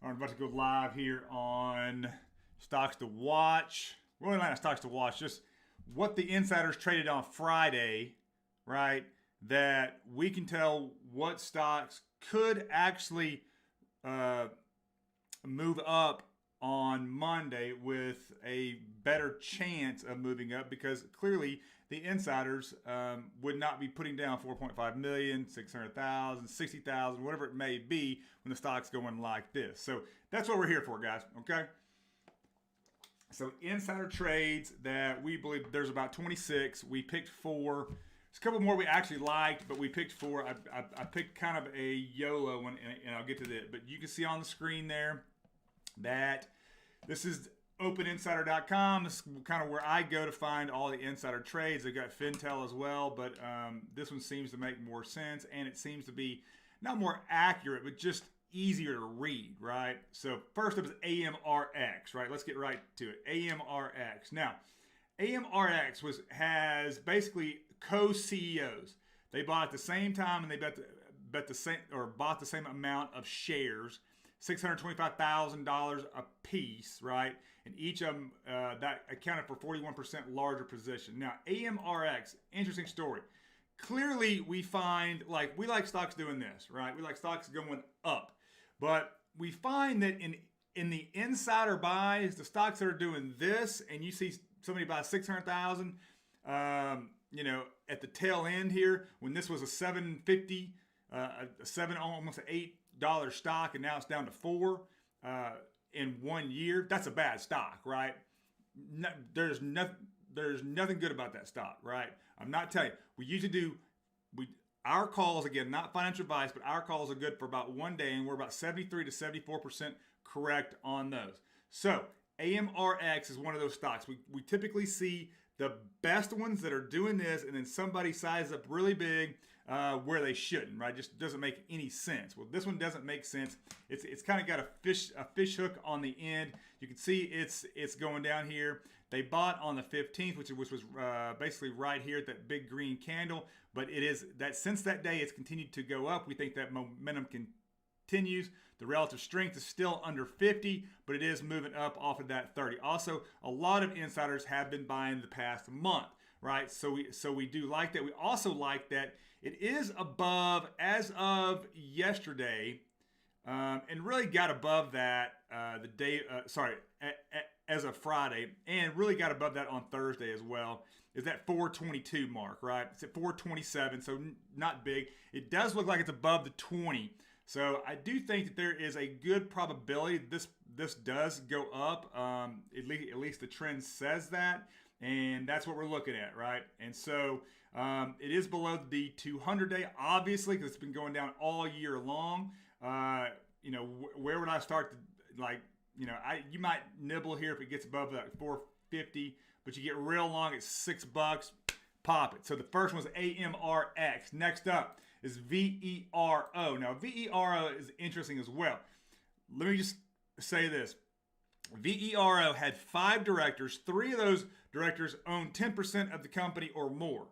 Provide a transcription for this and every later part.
I'm about to go live here on Stocks to Watch. Really not Stocks to Watch, just what the insiders traded on Friday, right? That we can tell what stocks could actually move up on Monday with a better chance of moving up because clearly the insiders would not be putting down 4.5 million, 600,000, 60,000, whatever it may be when the stock's going like this. So that's what we're here for, guys. Okay. So insider trades that we believe there's about 26. We picked 4. There's a couple more we actually liked, but we picked 4. I picked kind of a YOLO one, and I'll get to that. But you can see on the screen there that this is openinsider.com. This is kind of where I go to find all the insider trades. They've got Fintel as well, but this one seems to make more sense, and it seems to be not more accurate, but just easier to read, right? So first up is AMRX, right? Let's get right to it. AMRX. Now, AMRX has basically co-CEOs. They bought at the same time, and they bought the same amount of shares, $625,000 a piece, right? And each of them that accounted for 41% larger position. Now, AMRX, interesting story. Clearly, we find we like stocks doing this, right? We like stocks going up, but we find that in the insider buys, the stocks that are doing this, and you see somebody buy 600,000, at the tail end here when this was a 750, almost an $8 stock, and now it's down to 4 in 1 year. That's a bad stock, right? There's nothing good about that stock, right? I'm not telling you. We usually do our calls, again, not financial advice, but our calls are good for about 1 day, and we're about 73 to 74% correct on those. So AMRX is one of those stocks. We typically see the best ones that are doing this, and then somebody sizes up really big where they shouldn't, right? Just doesn't make any sense. Well, this one doesn't make sense. It's kind of got a fish hook on the end. You can see it's going down here. They bought on the 15th, which was basically right here at that big green candle. But it is that since that day, it's continued to go up. We think that momentum continues. The relative strength is still under 50, but it is moving up off of that 30. Also, a lot of insiders have been buying the past month, right? So we do like that. We also like that it is above as of yesterday, and really got above that as of Friday, and really got above that on Thursday as well. Is that 422 mark, right? It's at 427, so not big. It does look like it's above the 20. So I do think that there is a good probability that this does go up. At least the trend says that, and that's what we're looking at, right? And so it is below the 200-day, obviously, because it's been going down all year long. Where would I start to you might nibble here if it gets above like 450, but you get real long at $6, pop it. So the first one was AMRX. Next up is VERO. Now, VERO is interesting as well. Let me just say this. VERO had 5 directors. 3 of those directors owned 10% of the company or more.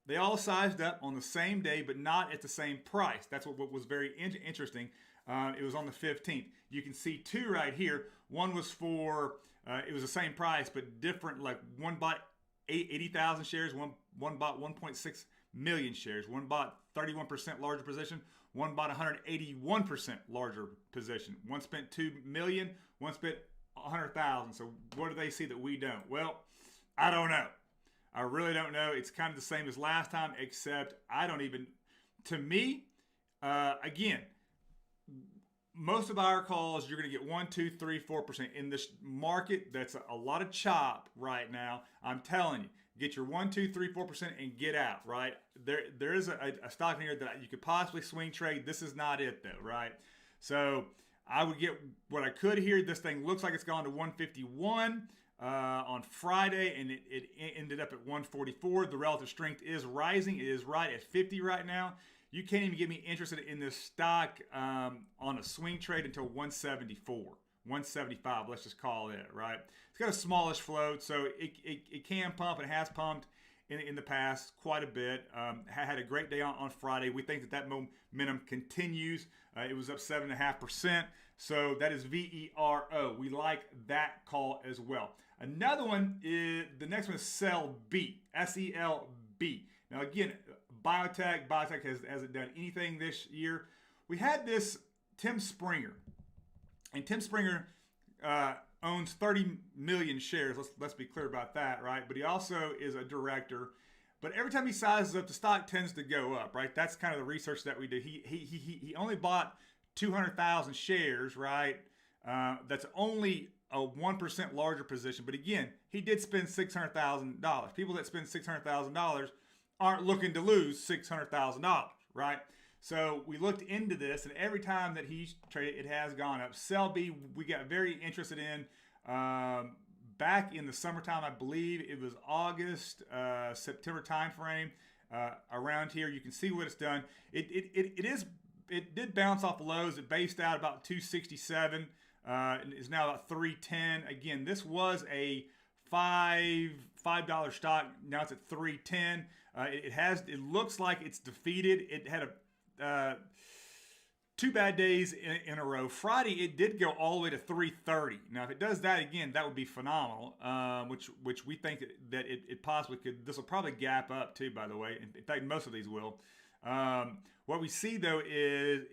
They all sized up on the same day, but not at the same price. That's what was very interesting. It was on the 15th. You can see 2 right here. One was for, it was the same price, but different. Like one bought 80,000 shares, one bought 1.6 million shares. One bought 31% larger position. One bought 181% larger position. One spent 2 million. One spent 100,000. So what do they see that we don't? Well, I don't know. I really don't know. It's kind of the same as last time, except I don't even. To me, again, most of our calls, you're going to get 1, 2, 3, 4% in this market. That's a lot of chop right now. I'm telling you, get your 1, 2, 3, 4% and get out. Right there is a stock in here that you could possibly swing trade. This is not it though, right? So I would get what I could here. This thing looks like it's gone to 151 on Friday, and it ended up at 144. The relative strength is rising. It is right at 50 right now. You can't even get me interested in this stock on a swing trade until 174, 175. Let's just call it, right? It's got a smallish float, so it can pump. It has pumped in the past quite a bit. Had a great day on Friday. We think that momentum continues. It was up 7.5%. So that is VERO. We like that call as well. Another one is, the next one is SELB, SELB. Now again, biotech hasn't done anything this year. We had this Tim Springer, and Tim Springer owns 30 million shares. Let's be clear about that, right? But he also is a director. But every time he sizes up, the stock tends to go up, right? That's kind of the research that we do. He only bought 200,000 shares, right? That's only a 1% larger position. But again, he did spend $600,000. People that spend $600,000 aren't looking to lose $600,000, right? So we looked into this, and every time that he's traded, it has gone up. SELB, we got very interested in back in the summertime. I believe it was August, September timeframe. Around here, you can see what it's done. It did bounce off the lows. It based out about 267. And is now about 310. Again, this was a $5 stock. Now it's at 310. It looks like it's defeated. It had two bad days in a row. Friday, it did go all the way to 330. Now, if it does that again, that would be phenomenal. Which we think that it possibly could. This will probably gap up too, by the way. In fact, most of these will. What we see though is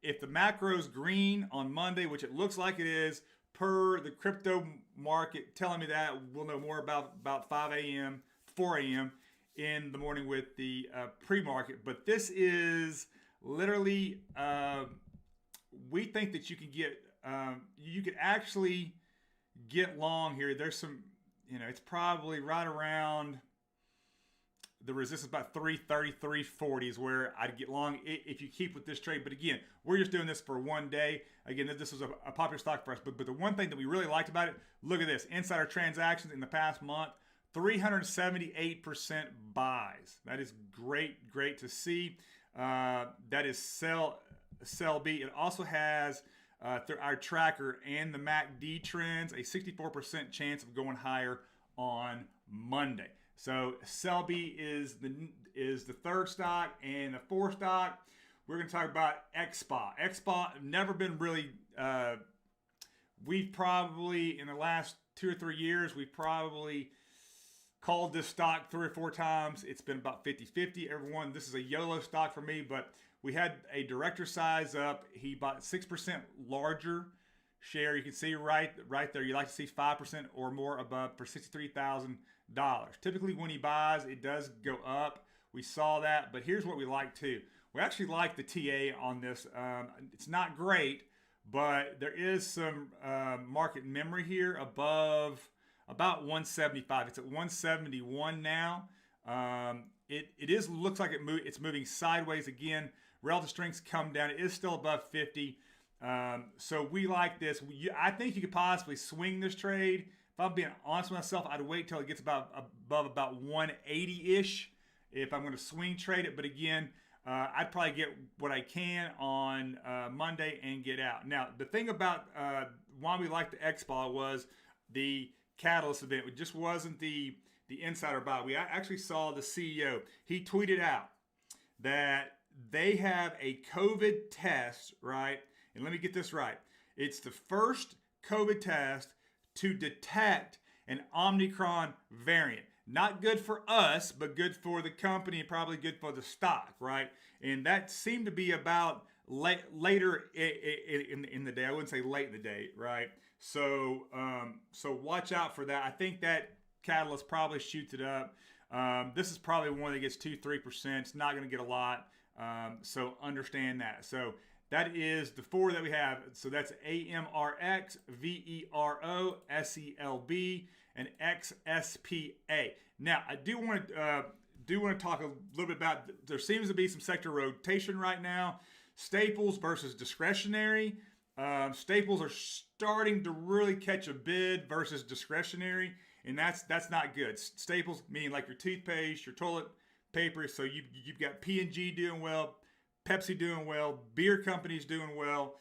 if the macro's green on Monday, which it looks like it is, per the crypto market telling me that, we'll know more about 5 a.m., 4 a.m. in the morning with the pre-market. But this is literally, we think that you could actually get long here. There's some, it's probably right around the resistance, about 330, 340 is where I'd get long if you keep with this trade. But again, we're just doing this for one day. Again, this was a popular stock for us. But the one thing that we really liked about it, look at this. Insider transactions in the past month, 378% buys. That is great to see. That is SELB. It also has, through our tracker and the MACD trends, a 64% chance of going higher on Monday. So SELB is the third stock, and the fourth stock, we're going to talk about XSPA. XSPA never been really. We've probably in the last 2 or 3 years, we've probably called this stock 3 or 4 times. It's been about 50-50. Everyone, this is a YOLO stock for me, but we had a director size up. He bought 6% larger share. You can see right there. You like to see 5% or more above for $63,000. Typically when he buys, it does go up. We saw that, but here's what we like too. We actually like the TA on this. It's not great, but there is some market memory here above about 175. It's at 171 now. It looks like it's moving sideways again. Relative strengths come down. It is still above 50. So we like this. I think you could possibly swing this trade. If I'm being honest with myself, I'd wait till it gets above about 180-ish if I'm going to swing trade it. But again, I'd probably get what I can on Monday and get out. Now, the thing about why we liked the XBAW was the catalyst event. It just wasn't the insider buy. We actually saw the CEO. He tweeted out that they have a COVID test, right? And let me get this right. It's the first COVID test to detect an Omicron variant. Not good for us, but good for the company and probably good for the stock, right? And that seemed to be about later in the day. I wouldn't say late in the day, right? So watch out for that. I think that catalyst probably shoots it up. This is probably one that gets 2-3%. It's not going to get a lot. So understand that. So that is the 4 that we have. So that's AMRX, VERO, SELB, and XSPA. Now, I do want to talk a little bit about, there seems to be some sector rotation right now. Staples versus discretionary. Staples are starting to really catch a bid versus discretionary, and that's not good. Staples meaning like your toothpaste, your toilet paper. So you've got P&G doing well, Pepsi doing well, beer companies doing well.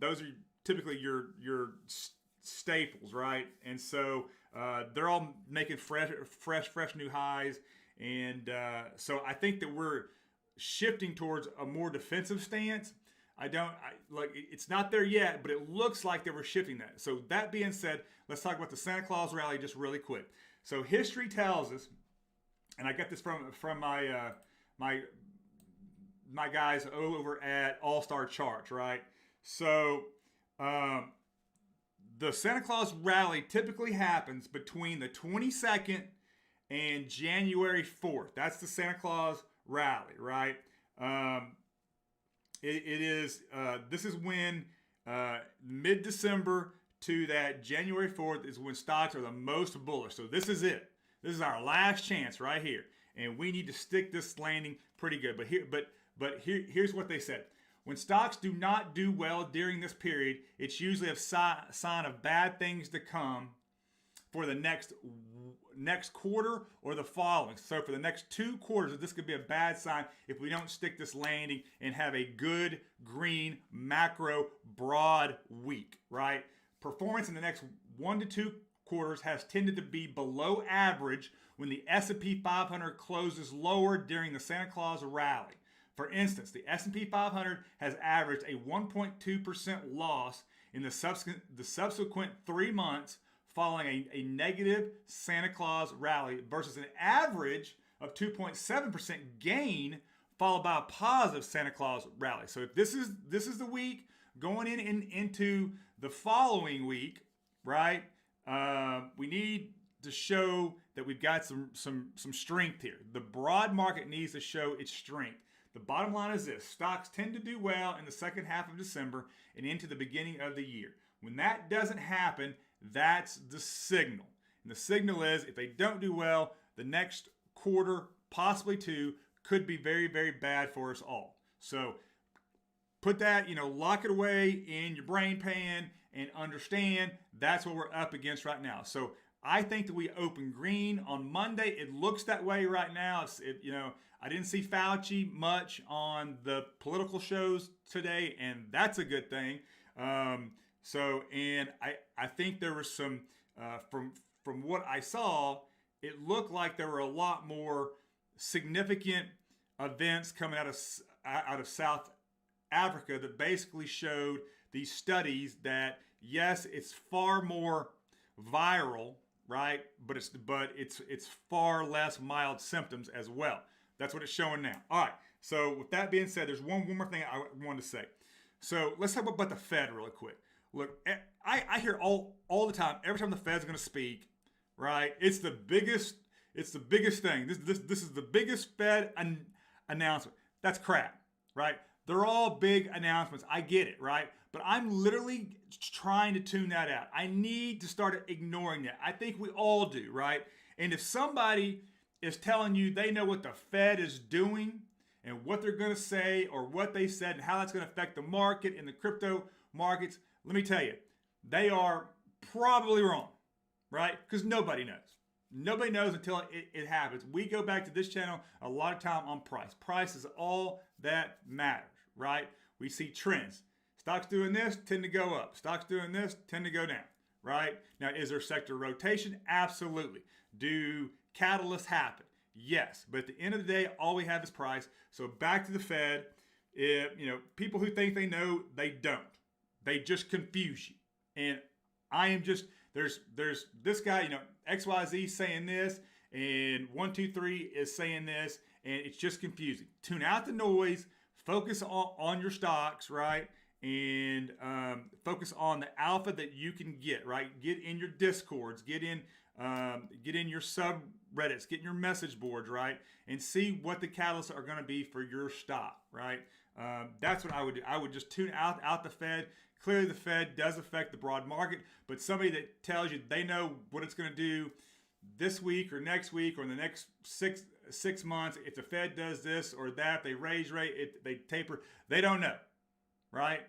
Those are typically your staples, right? And so They're all making fresh new highs. And so I think that we're shifting towards a more defensive stance. It's not there yet, but it looks like they were shifting that. So that being said, let's talk about the Santa Claus rally just really quick. So history tells us, and I got this from my guys over at All-Star Charts, right? So the Santa Claus rally typically happens between the 22nd and January 4th. That's the Santa Claus rally, right? This is when mid-December to that January 4th is when stocks are the most bullish. So this is it. This is our last chance right here. And we need to stick this landing pretty good. But here's what they said. When stocks do not do well during this period, it's usually a sign of bad things to come for the next quarter or the following. So for the next 2 quarters, this could be a bad sign if we don't stick this landing and have a good green macro broad week, right? Performance in the next 1 to 2 quarters has tended to be below average when the S&P 500 closes lower during the Santa Claus rally. For instance, the S&P 500 has averaged a 1.2% loss in the subsequent 3 months following a negative Santa Claus rally versus an average of 2.7% gain followed by a positive Santa Claus rally. So if this is the week going into the following week, right? We need to show that we've got some strength here. The broad market needs to show its strength. The bottom line is this: stocks tend to do well in the second half of December and into the beginning of the year. When that doesn't happen, that's the signal. And the signal is if they don't do well, the next quarter, possibly 2, could be very, very bad for us all. So put that, lock it away in your brain pan and understand that's what we're up against right now. So I think that we open green on Monday. It looks that way right now. I didn't see Fauci much on the political shows today, and that's a good thing. And I think there was some, from what I saw, it looked like there were a lot more significant events coming out of South Africa that basically showed these studies that yes, it's far more viral, right? But it's far less mild symptoms as well. That's what it's showing now. All right. So with that being said, there's one more thing I wanted to say. So let's talk about the Fed really quick. Look, I hear all the time, every time the Fed's going to speak, right? It's the biggest thing. This is the biggest Fed announcement. That's crap, right? They're all big announcements. I get it, right? But I'm literally trying to tune that out. I need to start ignoring that. I think we all do, right? And if somebody is telling you they know what the Fed is doing and what they're going to say or what they said and how that's going to affect the market and the crypto markets, let me tell you, they are probably wrong, right? Because nobody knows. Nobody knows until it happens. We go back to this channel a lot of time on price. Price is all that matters, right? We see trends. Stocks doing this tend to go up. Stocks doing this tend to go down, right? Now, is there sector rotation? Absolutely. Do catalysts happen? Yes. But at the end of the day, all we have is price. So back to the Fed. People who think they know, they don't. They just confuse you. And I am just, there's this guy, XYZ saying this, and 123 is saying this, and it's just confusing. Tune out the noise, focus on your stocks, right? And focus on the alpha that you can get, right? Get in your Discords, get in your subreddits, get in your message boards, right? And see what the catalysts are going to be for your stock, right? That's what I would do. I would just tune out the Fed. Clearly, the Fed does affect the broad market, but somebody that tells you they know what it's going to do this week or next week or in the next six months, if the Fed does this or that, they raise rate, they taper, they don't know, right?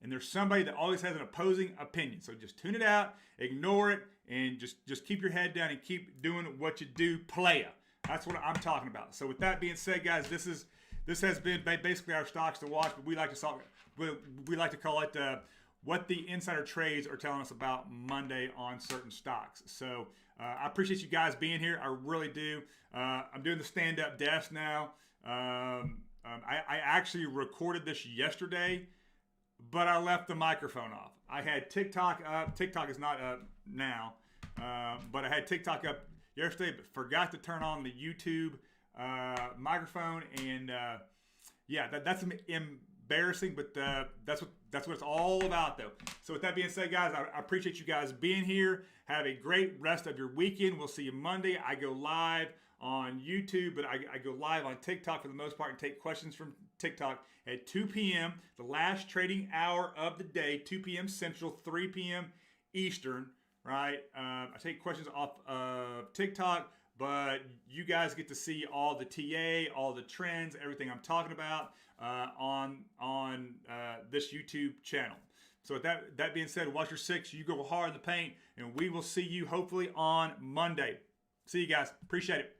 And there's somebody that always has an opposing opinion. So just tune it out, ignore it, and just keep your head down and keep doing what you do, playa. That's what I'm talking about. So with that being said, guys, this has been basically our stocks to watch, but we like to call it what the insider trades are telling us about Monday on certain stocks. So I appreciate you guys being here. I really do. I'm doing the stand-up desk now. I actually recorded this yesterday, but I left the microphone off. I had TikTok up. TikTok is not up now, but I had TikTok up yesterday, but forgot to turn on the YouTube microphone. And yeah, that's embarrassing, but that's what it's all about, though. So with that being said, guys, I appreciate you guys being here. Have a great rest of your weekend. We'll see you Monday. I go live on YouTube, but I go live on TikTok for the most part and take questions from TikTok at 2 p.m., the last trading hour of the day, 2 p.m. Central, 3 p.m. Eastern, right? I take questions off of TikTok, but you guys get to see all the TA, all the trends, everything I'm talking about on this YouTube channel. So with that being said, watch your six, you go hard in the paint, and we will see you hopefully on Monday. See you guys. Appreciate it.